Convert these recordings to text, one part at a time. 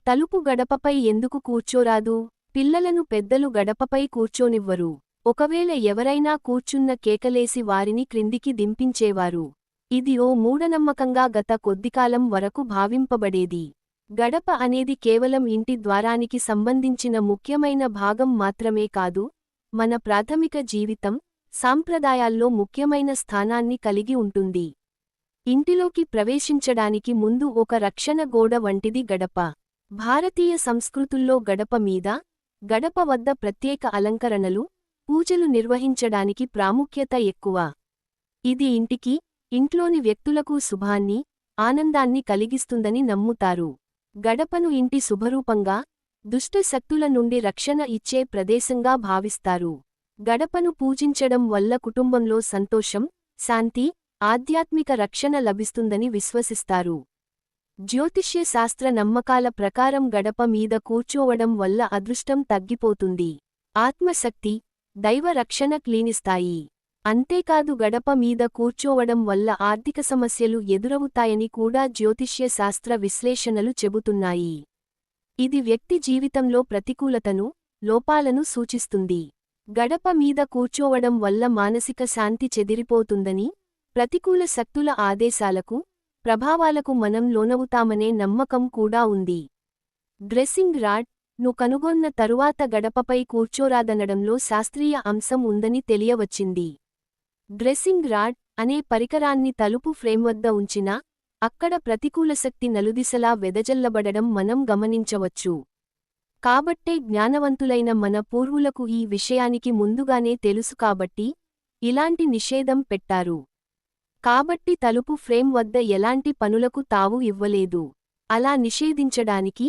తలుపు గడపపై ఎందుకు కూర్చోరాదు? పిల్లలను పెద్దలు గడపపై కూర్చోనివ్వరు. ఒకవేళ ఎవరైనా కూర్చున్న కేకలేసి వారిని క్రిందికి దింపించేవారు. ఇది ఓ మూఢనమ్మకంగా గత కొద్దికాలం వరకు భావింపబడేది. గడప అనేది కేవలం ఇంటి ద్వారానికి సంబంధించిన ముఖ్యమైన భాగం మాత్రమే కాదు, మన ప్రాథమిక జీవితం, సాంప్రదాయాల్లో ముఖ్యమైన స్థానాన్ని కలిగి ఉంటుంది. ఇంటిలోకి ప్రవేశించడానికి ముందు ఒక రక్షణ గోడ వంటిది గడప. భారతీయ సంస్కృతుల్లో గడప మీద, గడప వద్ద ప్రత్యేక అలంకరణలు, పూజలు నిర్వహించడానికి ప్రాముఖ్యత ఎక్కువ. ఇది ఇంటికి, ఇంట్లోని వ్యక్తులకు శుభాన్ని, ఆనందాన్ని కలిగిస్తుందని నమ్ముతారు. గడపను ఇంటి శుభరూపంగా, దుష్ట శక్తుల నుండి రక్షణ ఇచ్చే ప్రదేశంగా భావిస్తారు. గడపను పూజించడం వల్ల కుటుంబంలో సంతోషం, శాంతి, ఆధ్యాత్మిక రక్షణ లభిస్తుందని విశ్వసిస్తారు. జ్యోతిష్య శాస్త్ర నమ్మకాల ప్రకారం గడప మీద కూర్చోవడం వల్ల అదృష్టం తగ్గిపోతుంది, ఆత్మశక్తి, దైవ రక్షణ క్షీణిస్తాయి. అంతేకాదు గడప మీద కూర్చోవడం వల్ల ఆర్థిక సమస్యలు ఎదురవుతాయని కూడా జ్యోతిష్య శాస్త్ర విశ్లేషణలు చెబుతున్నాయి. ఇది వ్యక్తి జీవితంలో ప్రతికూలతను, లోపాలను సూచిస్తుంది. గడప మీద కూర్చోవడం వల్ల మానసిక శాంతి చెదిరిపోతుందని, ప్రతికూల శక్తుల ఆదేశాలకు, ప్రభావాలకు మనం లోనవుతామనే నమ్మకం కూడా ఉంది. డ్రెస్సింగ్ రాడ్ ను కనుగొన్న తరువాత గడపపై కూర్చోరాదనడంలో శాస్త్రీయ అంశం ఉందని తెలియవచ్చింది. డ్రెస్సింగ్ రాడ్ అనే పరికరాన్ని తలుపు ఫ్రేమ్ వద్ద ఉంచినా, అక్కడ ప్రతికూలశక్తి నలుదిశలా వెదజల్లబడడం మనం గమనించవచ్చు. కాబట్టే జ్ఞానవంతులైన మన పూర్వులకు ఈ విషయానికి ముందుగానే తెలుసు కాబట్టి, ఇలాంటి నిషేధం పెట్టారు. కాబట్టి తలుపు ఫ్రేమ్ వద్ద ఎలాంటి పనులకు తావు ఇవ్వలేదు. అలా నిషేధించడానికి,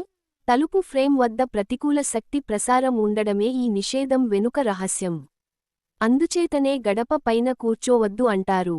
తలుపు ఫ్రేమ్ వద్ద ప్రతికూల శక్తి ప్రసారం ఉండడమే ఈ నిషేధం వెనుక రహస్యం. అందుచేతనే గడప పైన కూర్చోవద్దు అంటారు.